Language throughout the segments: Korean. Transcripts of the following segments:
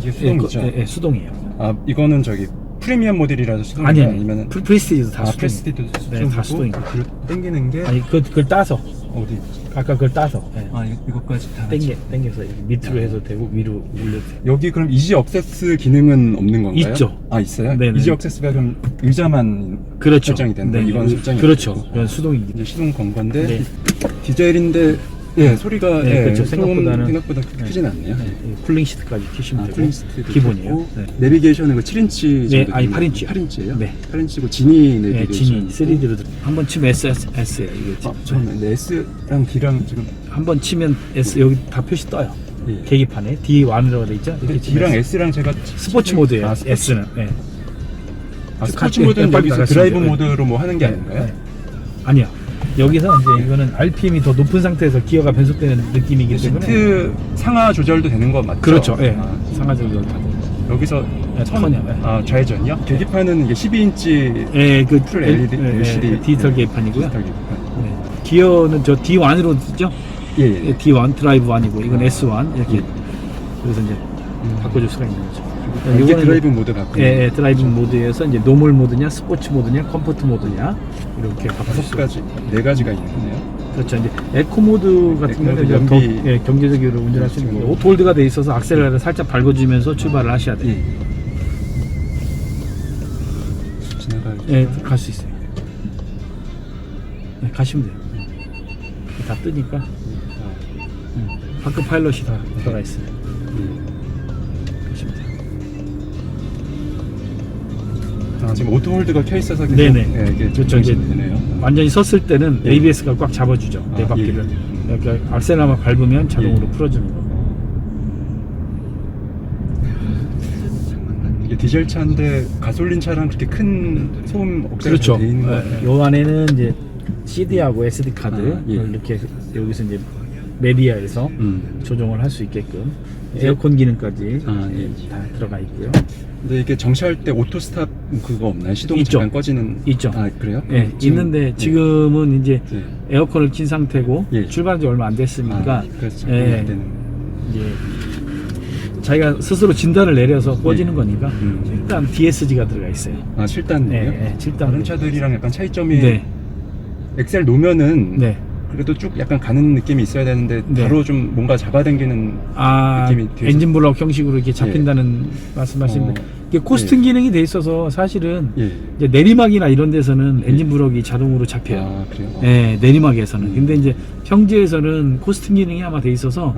이게 수동이죠? 예, 수동이에요. 아, 이거는 저기 프리미엄 모델이라서 수동인가요? 아니면 프레스티지도 다 수동. 프레스티지도 수동이고, 다 수동이고. 뒤로 당기는 게 아니 그걸 따서 어디? 아까 그걸 따서 이것까지 다 당겨서 이렇게 밑으로 해도 되고 위로 올려도 돼요. 여기 그럼 이지 억세스 기능은 없는 건가요? 있죠. 아, 있어요? 네네. 이지 억세스가 그럼 의자만 그렇죠. 설정이 되는 거예요? 이건 설정이 그렇죠. 없고. 이건 수동이기 이제 시동 건 건데 네. 디젤인데 예, 소리가 네, 예, 그렇죠. 생각보다는 생각보다는 크진 않네요. 쿨링 시트까지 키시면 되고 쿨링스트도 기본이에요. 있고, 네. 내비게이션은 그 7인치 네, 정도 아니, 되는 8인치 요. 8인치예요? 네. 8인치고 지니 네, 내비게이션. 진이 3D로 한번 치면 S예요. 이게 저는 S랑 D랑 지금 한번 치면 S 여기 다 표시 떠요. 예. 계기판에 D1이라고 돼 있죠. 근데 D랑 S랑 제가 스포츠 모드예요. 아, 스포츠. S는. 네. 스포츠 네, 모드는 빨리 여기서 나가시면 드라이브 돼요. 모드로 뭐 하는 게 아닌가요? 아니요. 여기서 이제 이거는 RPM이 더 높은 상태에서 기어가 변속되는 느낌이기 때문에 시트 상하 조절도 되는 거 맞죠? 그렇죠. 예. 아, 상하적으로 다 돼요. 여기서 네, 턴이요. 예. 아, 좌회전이요? 계기판은 이게 12인치 예, 그 풀 LED LCD 디지털 계기판이고요. 디지털 계기판. 네. 기어는 저 D1으로 쓰죠. 예, 예. D1 드라이브 1이고 이건 S1 이렇게 예. 그래서 이제 바꿔줄 수가 있는 거죠. 이게 요거는 드라이브 모드 바꾸는 예, 드라이브 모드에서 이제 노멀 모드냐, 스포츠 모드냐, 컴포트 모드냐 이렇게 바꿀 수 있어요. 4 가지가 있네요. 그렇죠. 이제 에코 모드 같은 에코 모드 경우는 더 연비. 경제적으로 운전할 수 있는 지금. 게 오토홀드가 돼 있어서 악셀레를 살짝 밟아주면서 출발을 하셔야 돼요. 지나갈 예, 갈 수 있어요. 네, 가시면 돼요. 다 뜨니까 바크 파일럿이 다 들어가 있어요. 가시면 돼요. 아, 지금 오토홀드가 켜 있어서 계속 네네. 예, 이게 그렇죠. 이제 되네요. 완전히 섰을 때는 예. ABS가 꽉 잡아주죠. 네 아, 바퀴를. 예. 이렇게 악셀만 밟으면 자동으로 예. 풀어주는 거. 이게 디젤 차인데 가솔린 차랑 그렇게 큰 소음 억제가 그렇죠. 돼 있는 거 같아요. 요 안에는 이제 CD하고 SD 카드 아, 예. 이렇게 여기서 이제 메디아에서 조정을 할 수 있게끔 에어컨 기능까지 아, 예. 다 들어가 있고요. 근데 이게 정시할 때 오토 스탑 그거 없나요? 시동 있죠. 잠깐 꺼지는. 있죠. 아, 그래요? 예, 지금- 있는데 예. 지금은 이제 예. 에어컨을 킨 상태고 예. 출발한 지 얼마 안 됐으니까 아, 그래서 작동이 안 되는. 이제 자기가 스스로 진단을 내려서 꺼지는 예. 거니까 일단 DSG가 들어가 있어요. 아, 7단이요? 예, 7단. 다른 차들이랑 약간 차이점이 네. 엑셀 놓으면은 네. 그래도 쭉 약간 가는 느낌이 있어야 되는데 네. 바로 좀 뭔가 잡아당기는 아, 느낌이 뒤에서- 엔진 블럭 형식으로 이렇게 잡힌다는 말씀하시는데 이게 코스팅 기능이 돼 있어서 사실은 예. 이제 내리막이나 이런 데서는 엔진 블럭이 자동으로 잡혀요. 아, 그래요? 예, 내리막에서는. 근데 이제 평지에서는 코스팅 기능이 아마 돼 있어서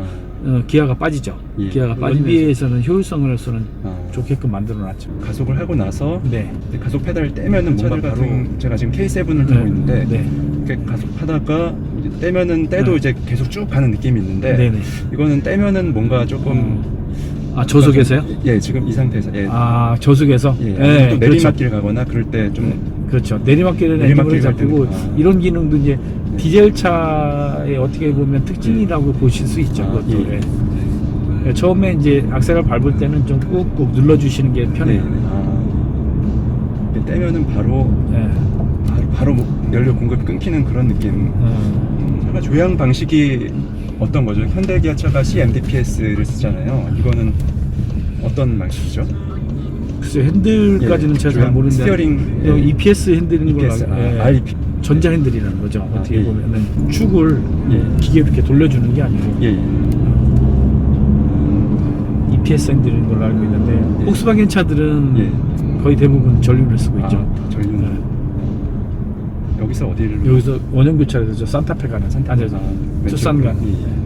기아가 빠지죠. 예. 기아가 빠지기 위해서는 효율성으로서는 아. 좋게끔 만들어 놨죠. 가속을 하고 나서 네. 이제 가속 페달을 떼면은 뭔가 차들 바로 같은- 제가 지금 K7을 타고 있는데 네. 이렇게 가속하다가 이제 떼면은 떼도 네. 이제 계속 쭉 가는 느낌이 있는데 네네. 이거는 떼면은 뭔가 조금 아, 저속에서요? 예, 지금 이 상태에서 예. 아, 저속에서? 예, 예, 또 내리막길 가거나 그럴 때 좀 그렇죠. 내리막길은 내리막길 엔진을 갈 잡히고 때는, 아. 이런 기능도 이제 디젤 차의 어떻게 보면 특징이라고 보실 수 있죠. 아, 그것도. 예. 예. 처음에 이제 악셀을 밟을 때는 좀 꾹꾹 눌러주시는 게 네. 편해요. 아, 이렇게 떼면은 바로 예. 바로 뭐 연료 공급이 끊기는 그런 느낌. 차가 조향 방식이 어떤 거죠? 현대 기아차가 CMDPS를 쓰잖아요. 이거는 어떤 방식이죠? 글쎄요, 핸들까지는 예, 제가 잘 조향, 모르는데 스티어링, 이 예. EPS 핸들인 걸로 EPS, 알고 예. IP. 전자 핸들이라는 거죠. 어떻게 예. 보면은 축을 예. 기계로 이렇게 돌려주는 게 아니고 예, 예. EPS 핸들인 걸로 알고 있는데 예. 폭스바겐 차들은 예. 거의 대부분 전류를 쓰고 있죠. 아, 전륜. 네. 여기서 어디를? 여기서 원형 교차에서 저 산타페 가는 아니 저 투싼 가는 예.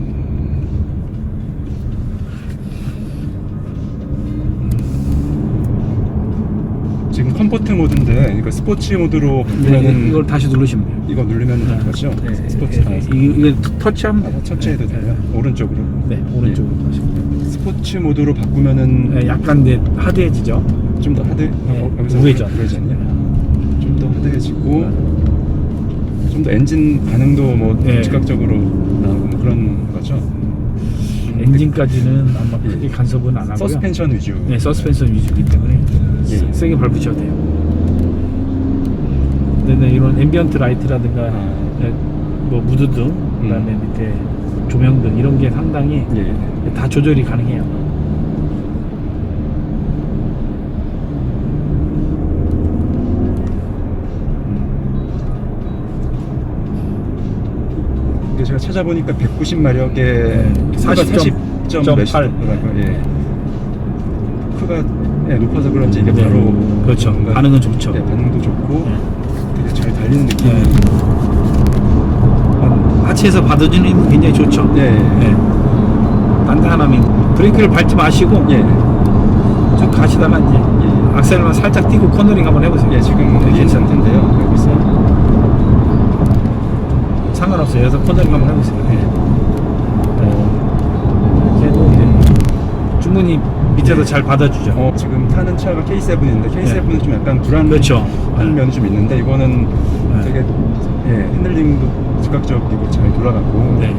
지금 컴포트 모드인데 그러니까 스포츠 모드로 바꾸면은 이걸 다시 누르시면 돼요. 이거 누르면 되는 거죠? 스포츠 이게 터치하면 터치해도 돼요? 오른쪽으로? 네, 오른쪽으로 하시면 돼요. 스포츠 모드로 바꾸면은 네, 약간 이제 하드해지죠. 좀 더 하드? 여기서 우회전. 우회전이요? 좀 더 하드해지고 좀 더 엔진 반응도 뭐 네. 즉각적으로 나오고 뭐 그런 거죠? 엔진까지는 아마 크게 간섭은 안 하고요. 서스펜션 위주. 네, 서스펜션 위주이기 때문에 예. 세게 밟으셔도 돼요. 근데 이런 앰비언트 라이트라든가 네, 뭐 무드등, 그다음에 밑에 조명등 이런 게 상당히 예. 다 조절이 가능해요. 찾아보니까 190마력에 네, 40점 몇이 8. 더라고요. 예. 토크가 높아서 그런지 이게 네. 바로 그렇죠. 뭔가, 반응은 좋죠. 네, 반응도 좋고 네. 되게 잘 달리는 느낌. 네. 하체에서 받아주는 힘이 굉장히 좋죠. 네. 네. 단단함이 브레이크를 밟지 마시고 예. 쭉 가시다가 이제 예. 악셀만 살짝 띄고 코너링 한번 해보세요. 예, 지금 내린 상태인데요. 여기서 상관없어요. 여기서 코너링 한번 해보세요. 네. 이렇게 해도 이제 충분히 밑에서 잘 받아주죠. 지금 타는 차가 K7인데 K7은 좀 약간 불안한 그렇죠. 면이 좀 있는데 이거는 네. 되게 핸들링도 즉각적이고 잘 돌아가고 네.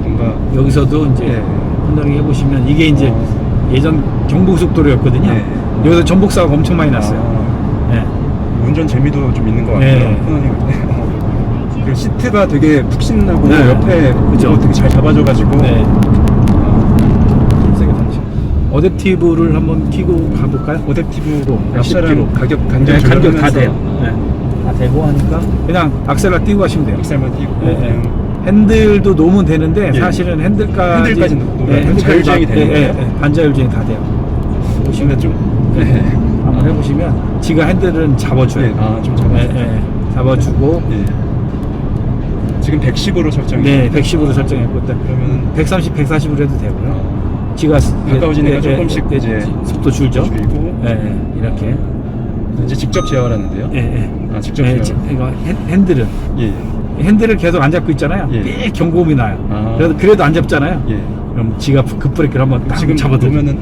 뭔가 여기서도 이제 네. 코너링 해보시면 이게 이제 예전 경부고속도로였거든요. 네. 여기서 전복사가 엄청 많이 났어요. 네. 운전 재미도 좀 있는 것 같고요. 네. 코너링 할 때. 그리고 시트가 되게 푹신하고 네. 옆에 그죠. 이거 되게 잘 잡아줘가지고 네. 세게 던져. 어댑티브를 한번 키고 가볼까요? 어댑티브로 10km. 앞차랑 가격 간격 네, 간격 다 조절하면서 돼요. 네. 다 되고 하니까 그냥 악셀라 띄고 가시면 돼요. 엑셀만 띄고 네, 네. 그냥 핸들도 놓으면 되는데 예. 사실은 핸들까지 놓으면 자율주행이 되는 거예요? 반자율주행이 다 돼요. 보시면 좀 한번 해보시면 지가 핸들은 잡아줘요. 좀 잡아줘요. 잡아주고 지금 110으로 설정이 네, 110으로 설정했고 그러면 130, 140으로 해도 되고요. 지가 가까워지니까 조금씩 이제 속도 줄죠. 줄이고 이렇게 이제 직접 제어하는데요. 직접 제어. 이거 핸들은 예. 핸들을 계속 안 잡고 있잖아요. 예. 꽤 경고음이 나요. 그래도 안 잡잖아요. 예. 그럼 지가 급브레이크를 한번 딱 지금 잡아도 보면은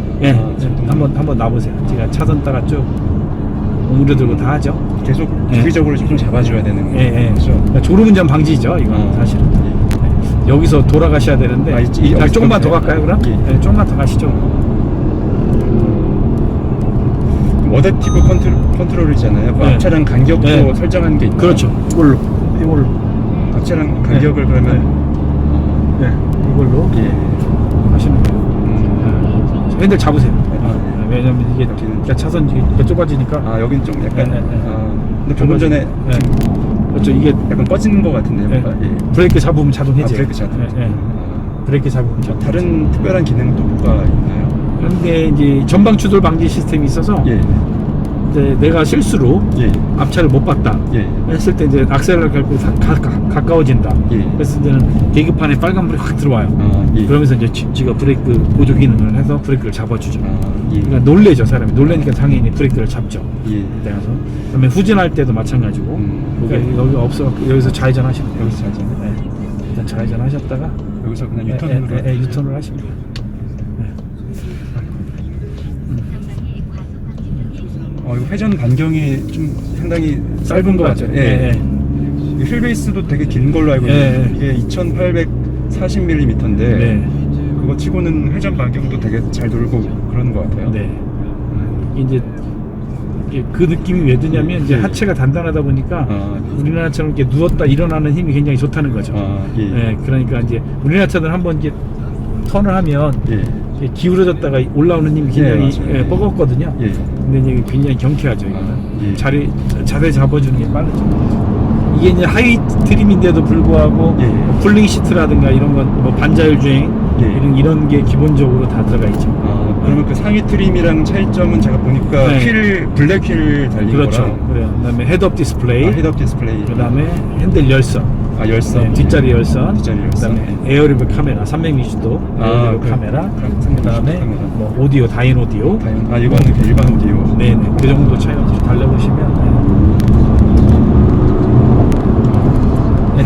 한번 놔보세요. 지가 차선 따라 쭉 오므려들고 다 하죠. 계속 예. 주기적으로 좀 잡아줘야 되는 거죠. 그러니까 졸음운전 방지죠. 이거 사실은. 여기서 돌아가셔야 되는데 조금만 더 갈까요? 그럼? 예. 조금만 더 가시죠. 어댑티브 컨트롤이잖아요. 네. 앞차량 간격도 네. 설정하는 게 있나요? 그렇죠. 이걸로 앞차량 간격을 그러면 이걸로 하시는 거예요. 핸들 잡으세요. 왜냐면 이게 여기는 차선 이게 좁아지니까. 여긴 좀 약간 네. 근데 조금 전에 그렇죠. 이게 약간 꺼지는 것 같은데요. 뭔가. 예. 브레이크 잡으면 자동 해제. 브레이크 자동. 브레이크 잡으면 자동. 다른 특별한 기능은 또 뭐가 있나요? 그런데 이제 전방 추돌 방지 시스템이 있어서 이제 내가 실수로 앞차를 못 봤다 했을 때 이제 악셀을 밟고 가까워진다. 그래서 이제는 계기판에 빨간불이 확 들어와요. 그러면서 이제 지가 브레이크 보조 기능을 해서 브레이크를 잡아주죠. 그러니까 놀래죠. 사람이 놀래니까 당연히 브레이크를 잡죠. 그래서 그다음에 후진할 때도 마찬가지고 여기 없어 여기서 좌회전 하시면 돼요. 여기서 좌회전. 일단 좌회전 하셨다가 여기서 그냥 유턴으로 유턴을 하시면 돼요. 이거 회전 반경이 좀 상당히 짧은 것 같죠. 휠베이스도 되게 긴 걸로 알고 있는데 이게 2840mm인데 그거 치고는 회전 반경도 되게 잘 돌고 그러는 것 같아요. 이제 그 느낌이 왜 드냐면 이제 하체가 단단하다 보니까 우리나라처럼 이렇게 누웠다 일어나는 힘이 굉장히 좋다는 거죠. 그러니까 이제 우리나라처럼 한번 이제 턴을 하면 기울어졌다가 올라오는 힘이 굉장히 뻐겁거든요. 근데 이제 굉장히 경쾌하죠. 이거는 자세 잡아주는 게 빠르죠. 이게 이제 하이 트림인데도 불구하고 쿨링 시트라든가 이런 건 뭐 반자율 주행 이런 게 기본적으로 다 들어가 있죠. 그러면 그 상위 트림이랑 차이점은 제가 보니까 블랙 휠 달린 그렇죠. 거랑 그다음에 헤드업 디스플레이, 헤드업 디스플레이, 그다음에 핸들 열선, 뒷자리 열선, 열선. 그다음에 에어리브 카메라 360도 에어리브 카메라, 그다음에 뭐 오디오 다인 오디오. 이거는 일반 오디오. 그 정도 차이가 달려보시면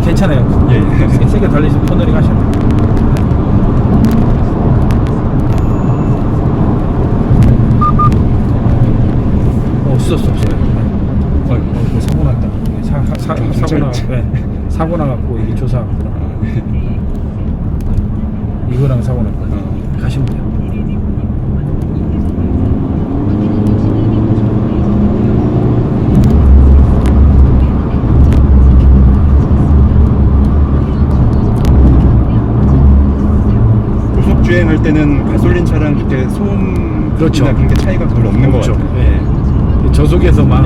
괜찮아요. 세게 달리시면 코너링 하셔야 돼요. 없었어. 사고 났다. 사고 나갖고 이게 조사하고 이거랑 사고 났거든요. 가시면 돼요. 고속 주행할 때는 가솔린 차랑 그렇게 소음이나 그런 게 차이가 별로 없는 것 같아요. 저속에서 막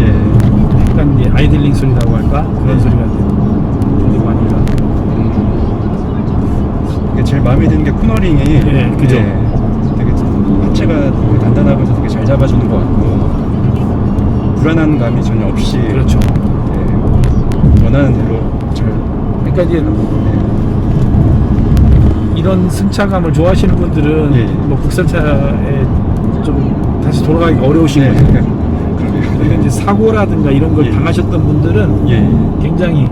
약간 이제 아이들링 소리라고 할까 그런 소리가 들리고 하니까 마음에 드는 게 코너링이 예, 그죠. 되게 하체가 단단하면서 되게 잘 잡아주는 것 같고 불안한 감이 전혀 없이 그렇죠. 원하는 대로 잘. 그러니까 이제 이런 승차감을 좋아하시는 분들은 예. 뭐 국산차에 좀 다시 돌아가기 어려우신 거죠. 근데 이제 사고라든가 이런 걸 예. 당하셨던 분들은 굉장히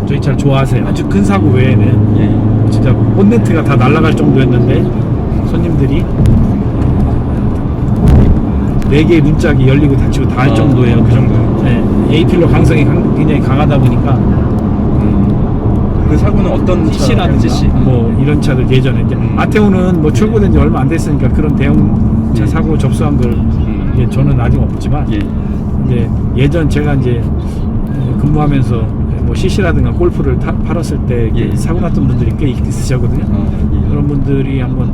저희 차를 좋아하세요. 아주 큰 사고 외에는 진짜 본네트가 다 날아갈 정도였는데 손님들이 4개의 문짝이 열리고 닫히고 다 할 정도예요. 그 정도요? A필러 강성이 굉장히 강하다 보니까 그 사고는 어떤 CC라든가 CC? 뭐 이런 차들 예전에 이제 아테오는 뭐 출고된 지 얼마 안 됐으니까 그런 대형차 사고 접수한 걸 이제 저는 아직 없지만 이제 예전 제가 이제 근무하면서 뭐 CC라든가 골프를 팔았을 때 사고 났던 분들이 꽤 있으셨거든요. 그런 분들이 한번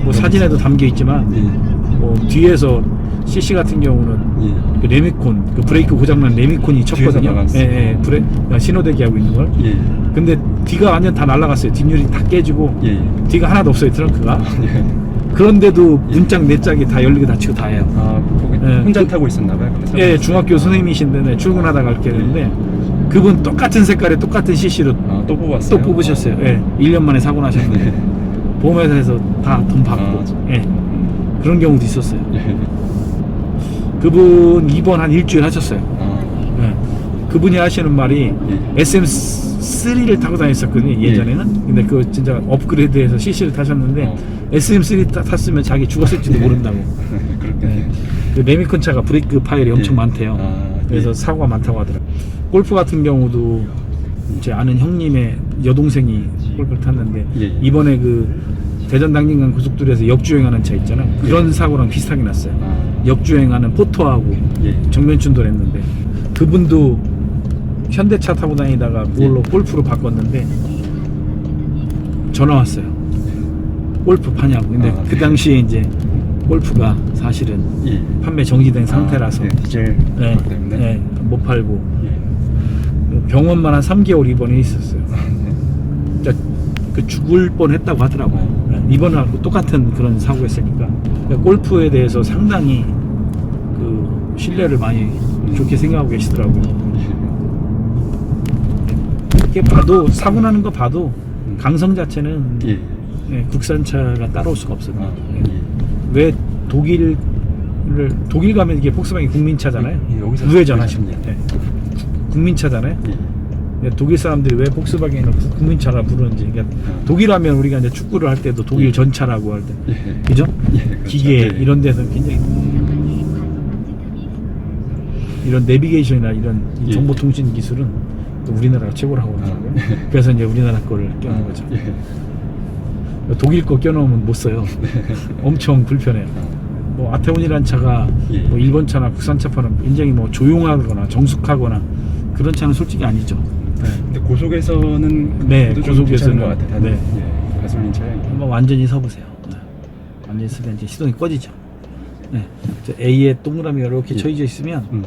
뭐 사진에도 담겨 있지만 뭐 뒤에서 CC 같은 경우는 그 레미콘, 그 브레이크 고장난 레미콘이 쳤거든요. 신호대기 하고 있는 걸. 근데 뒤가 완전 다 날아갔어요. 뒷유리 다 깨지고 뒤가 하나도 없어요. 트렁크가. 그런데도 문짝 네 짝이 다 열리고 닫히고 다 해요. 거기 혼자 타고 있었나봐요. 중학교 선생님이신데 출근하다가 이렇게 되는데 그분 똑같은 색깔에 똑같은 CC로 또 뽑았어요? 또 뽑으셨어요. 1년 만에 사고 나셨는데 보험회사에서 다 돈 받고 그런 경우도 있었어요. 그분 입원 한 일주일 하셨어요. 그분이 하시는 말이 SM3를 타고 다녔었거든요. 예전에는. 근데 그 진짜 업그레이드해서 CC를 타셨는데 SM3 탔으면 자기 죽었을지도 모른다고. 그 레미콘 차가 브레이크 파열이 엄청 많대요. 그래서 사고가 많다고 하더라고요. 골프 같은 경우도 제 아는 형님의 여동생이 골프를 탔는데 이번에 그 대전 당진간 고속도로에서 역주행하는 차 있잖아요. 그런 사고랑 비슷하게 났어요. 역주행하는 포토하고 정면 충돌했는데 그분도 현대차 타고 다니다가 그걸로 골프로 바꿨는데 전화 왔어요. 골프 파냐고. 근데 그 당시에 이제 골프가 사실은 판매 정지된 상태라서 디젤 때문에 못 팔고 병원만 한 3개월 입원해 있었어요. 진짜 그 죽을 뻔했다고 하더라고요. 입원하고 똑같은 그런 사고였으니까 골프에 대해서 상당히 그 신뢰를 많이 좋게 생각하고 계시더라고요. 이렇게 봐도 사고 나는 거 봐도 강성 자체는 국산차가 따라올 수가 없어요. 왜 독일 가면 이게 폭스바겐이 국민차잖아요. 우회전 하시면 국민차잖아요. 독일 사람들이 왜 폭스바겐을 국민차라 부르는지. 그러니까 독일 하면 우리가 이제 축구를 할 때도 독일 전차라고 할 때, 그죠? 기계 이런 데서 굉장히 이런 내비게이션이나 이런 정보통신 기술은 또 우리나라가 최고라고 하더라고요. 그래서 이제 우리나라 거를 껴놓은 거죠. 독일 거 껴놓으면 못 써요. 엄청 불편해요. 뭐 아테온이라는 차가 뭐 일본 차나 국산차 파는 굉장히 뭐 조용하거나 정숙하거나 그런 차는 솔직히 아니죠. 근데 고속에서는 고속에서는 것 같아요. 가솔린 차량. 한번 완전히 서보세요. 완전히 서면 이제 시동이 꺼지죠. A에 동그라미가 이렇게 쳐져 있으면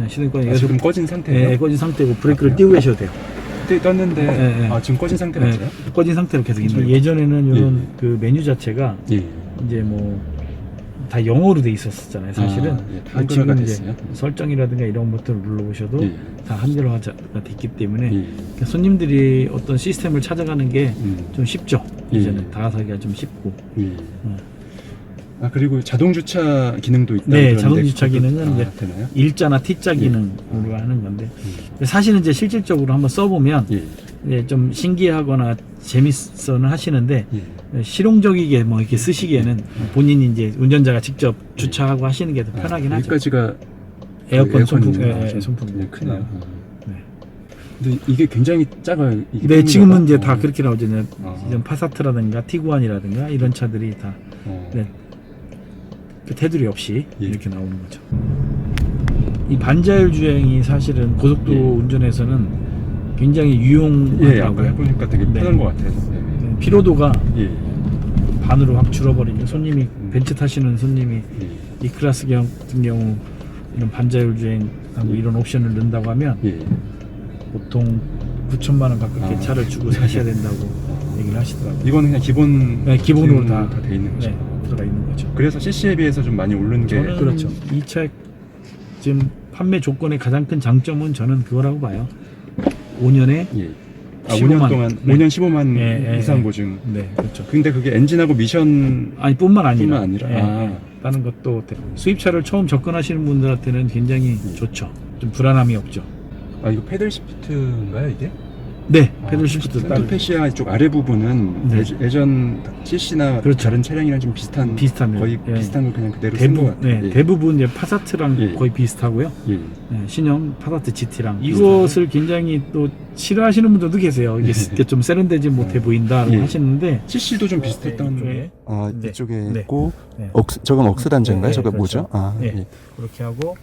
시동이 꺼지죠. 지금 꺼진 상태예요? 꺼진 상태고 브레이크를 띄우고 계셔도 돼요. 그때 떴는데 지금 꺼진 상태 맞아요? 꺼진 상태로 계속 있는 거예요. 예전에는 이런 그 메뉴 자체가 이제 뭐 다 영어로 돼 있었잖아요. 사실은 지금 이제 됐어요? 설정이라든가 이런 것들을 눌러보셔도 다 한글화가 돼 있기 때문에 손님들이 어떤 시스템을 찾아가는 게 좀 쉽죠. 이제는 다가서기가 좀 쉽고. 그리고 자동 주차 기능도 있다고 네, 자동 주차 기능은 이제 되나요? 일자나 T자 기능으로 하는 건데 사실은 이제 실질적으로 한번 써보면 좀 신기하거나 재밌어는 하시는데 실용적이게 뭐 이렇게 쓰시기에는 본인이 이제 운전자가 직접 주차하고 하시는 게 더 편하긴 하죠. 여기까지가 에어컨 손풍, 손풍 크네요. 근데 이게 굉장히 작아요. 네, 지금은 이제 다 그렇게 나오잖아요. 이런 파사트라든가 티구안이라든가 이런 차들이 다 그 테두리 없이 이렇게 나오는 거죠. 이 반자율 주행이 사실은 고속도로 운전에서는 굉장히 유용하더라고요. 아까 해보니까 되게 편한 것 같아요. 피로도가 반으로 확 줄어버리죠. 손님이 벤츠 타시는 손님이 이 클래스 같은 경우 이런 반자율 주행하고 이런 옵션을 넣는다고 하면 보통 9천만 원 가깝게 차를 주고 사셔야 된다고 얘기를 하시더라고요. 이거는 그냥 기본 네, 기본으로 다 돼 있는 거죠. 네, 들어가 있는 거죠. 그래서 CC에 비해서 좀 많이 오른 게 저는 그렇죠. 이 차 지금 판매 조건의 가장 큰 장점은 저는 그거라고 봐요. 5년에 예. 15만. 5년 동안 네. 5년 15만 예, 이상 예. 보증. 네, 그렇죠. 근데 그게 엔진하고 미션 아니 뿐만 아니라, 뿐만 아니라? 예, 아. 예. 다른 것도 수입차를 처음 접근하시는 분들한테는 굉장히 좋죠. 좀 불안함이 없죠. 이거 패들 시프트인가요 이게? 네, 패들 시프트 따로 페시아 이쪽 아래 부분은 네. 예전 CC나 그렇죠. 다른 차량이랑 좀 비슷한 거의 예. 비슷한 걸 그냥 그대로 쓴 것 같아요. 예. 대부분 이제 파사트랑 예. 거의 비슷하고요. 예. 네, 신형 파사트 GT랑 이것을 굉장히 또 싫어하시는 분들도 계세요. 이게 좀 세련되지 못해 보인다고 예. 하시는데 CC도 좀 비슷했던. 네. 이쪽에 네. 있고 네. 저건 억스 단자인가요? 네, 저거 그렇죠. 뭐죠? 네. 예. 그렇게 하고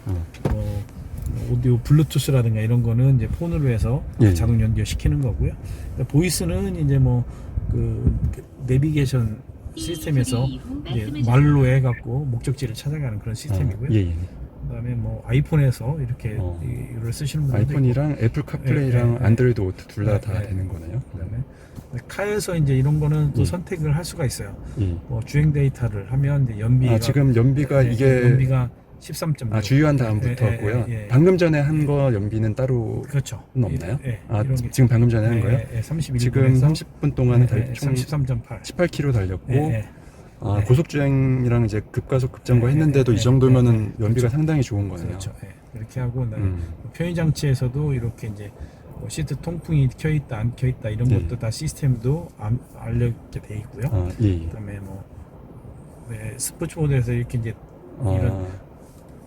오디오 블루투스라든가 이런 거는 이제 폰으로 해서 예. 자동 연결시키는 거고요. 보이스는 이제 뭐 그 내비게이션 시스템에서 이제 말로 해갖고 목적지를 찾아가는 그런 시스템이고요. 예. 그다음에 뭐 아이폰에서 이렇게 이걸 쓰시는 분들도 아이폰이랑 있고. 애플 카플레이랑 네. 안드로이드 오토 둘 다 네. 되는 거네요. 그다음에 카에서 이제 이런 거는 또 예. 선택을 할 수가 있어요. 예. 뭐 주행 데이터를 하면 이제 연비가 지금 연비가 네, 이게 연비가 13.6. 주유한 다음부터고요. 방금 전에 한 거 연비는 따로 그렇죠. 없나요? 이런 게- 지금 방금 전에 한 거요? 31분에서 지금 30분 동안 총 33.8. 18km 달렸고 네. 고속 주행이랑 이제 급가속 급정거 네, 했는데도 네, 이 정도면은 네, 연비가 그렇죠. 상당히 좋은 거네요. 그렇죠. 이렇게 하고 그다음에 음. 편의 장치에서도 이렇게 이제 뭐 시트 통풍이 켜 있다 안 켜 있다 이런 네. 것도 다 시스템도 알려져 돼 있고요. 예. 그다음에 뭐 스포츠 모드에서 이렇게 이제 이런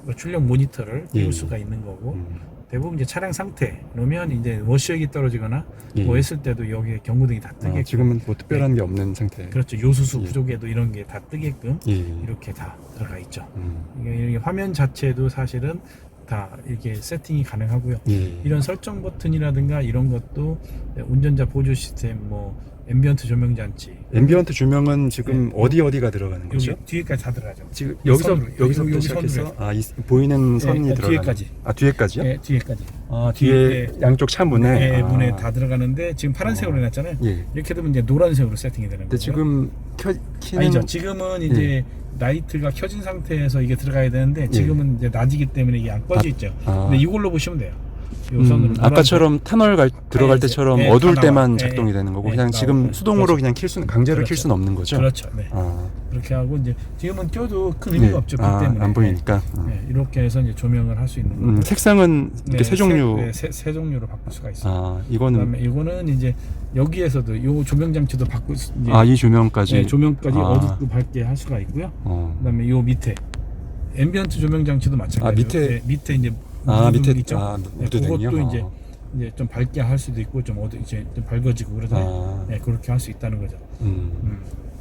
뭐 출력 모니터를 띄울 예. 수가 있는 거고 음. 대부분 이제 차량 상태 그러면 이제 워시액이 떨어지거나 예. 뭐 했을 때도 여기에 경고등이 다 뜨게끔 지금은 뭐 특별한 게 없는 상태. 그렇죠. 요수수 예. 부족에도 이런 게 다 뜨게끔 예. 이렇게 다 들어가 있죠. 음. 이게 화면 자체도 사실은 다 이렇게 세팅이 가능하고요. 예. 이런 설정 버튼이라든가 이런 것도 운전자 보조 시스템, 뭐 앰비언트 조명 장치, 앰비언트 조명은 지금 네. 어디가 들어가는 여기 거죠? 뒤에까지 다 들어가죠. 지금 여기서부터 여기 시작해서 선으로 보이는 선이 네, 들어가는. 뒤에까지. 뒤에까지요? 네, 뒤에까지. 뒤에 양쪽 차 문에. 네, 문에 다 들어가는데 지금 파란색으로 해놨잖아요. 예. 이렇게 되면 이제 노란색으로 세팅이 되는 근데 거죠. 지금 키는 아니죠. 지금은 이제 라이트가 켜진 상태에서 이게 들어가야 되는데 지금은 이제 낮이기 때문에 이게 안 꺼져 있죠. 근데 이걸로 보시면 돼요. 요 선으로 아까처럼 터널 들어갈 이제, 때처럼 예, 어두울 다 때만 나와요. 작동이 예, 되는 거고 예, 그냥 지금 나오고. 수동으로 그렇죠. 그냥 강제로 그렇죠. 킬 수는 없는 거죠? 그렇죠. 네. 그렇게 하고 이제 지금은 껴도 큰 의미가 없죠. 그 때문에 안 보이니까. 네, 이렇게 해서 이제 조명을 할 수 있는 거고. 색상은 이렇게 세 종류. 세 종류로 바꿀 수가 있어요. 이거는 그다음에 이거는 이제 여기에서도 요 조명 장치도 바꿀 수 이제 이 조명까지. 네, 조명까지 어둡고 밝게 할 수가 있고요. 그다음에 요 밑에 앰비언트 조명 장치도 마찬가지로 밑에 이제 밑에 있죠. 무드등이요. 그것도 이제 좀 밝게 할 수도 있고 좀 이제 좀 밝아지고 그러잖아요. 네, 그렇게 할 수 있다는 거죠.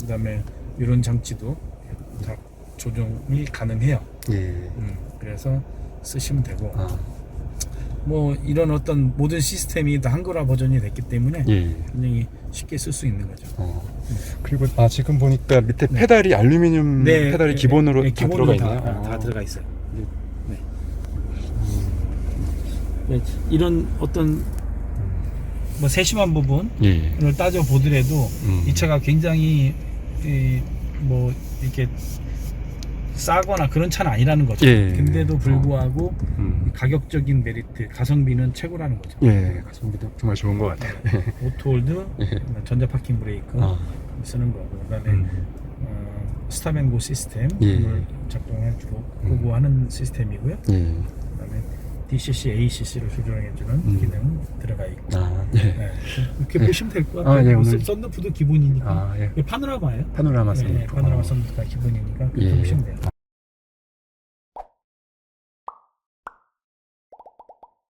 그다음에 이런 장치도 다 조정이 가능해요. 예. 그래서 쓰시면 되고 뭐 이런 어떤 모든 시스템이 다 한글화 버전이 됐기 때문에 예. 굉장히 쉽게 쓸 수 있는 거죠. 그리고 지금 보니까 밑에 페달이 알루미늄 페달이 기본으로 다 들어가 있네요. 다 들어가 있어요. 네, 이런 어떤 뭐 세심한 부분을 따져 보더라도 이 차가 굉장히 뭐 이렇게 싸거나 그런 차는 아니라는 거죠. 근데도 불구하고 가격적인 메리트, 가성비는 최고라는 거죠. 가성비도 정말 좋은 것 같아요. 오토홀드, 전자 파킹 브레이크 쓰는 거고, 그다음에 스탑앤고 시스템을 작동해주고 보고하는 시스템이고요. 그다음에 DCC, ACC를 조절해주는 기능 들어가 있고. 이렇게 보시면 될 것 같아요. 오늘 썬루프도 기본이니까. 파노라마예요. 파노라마 썬루프. 파노라마 썬루프가 기본이니까 그렇게 보시면 돼요.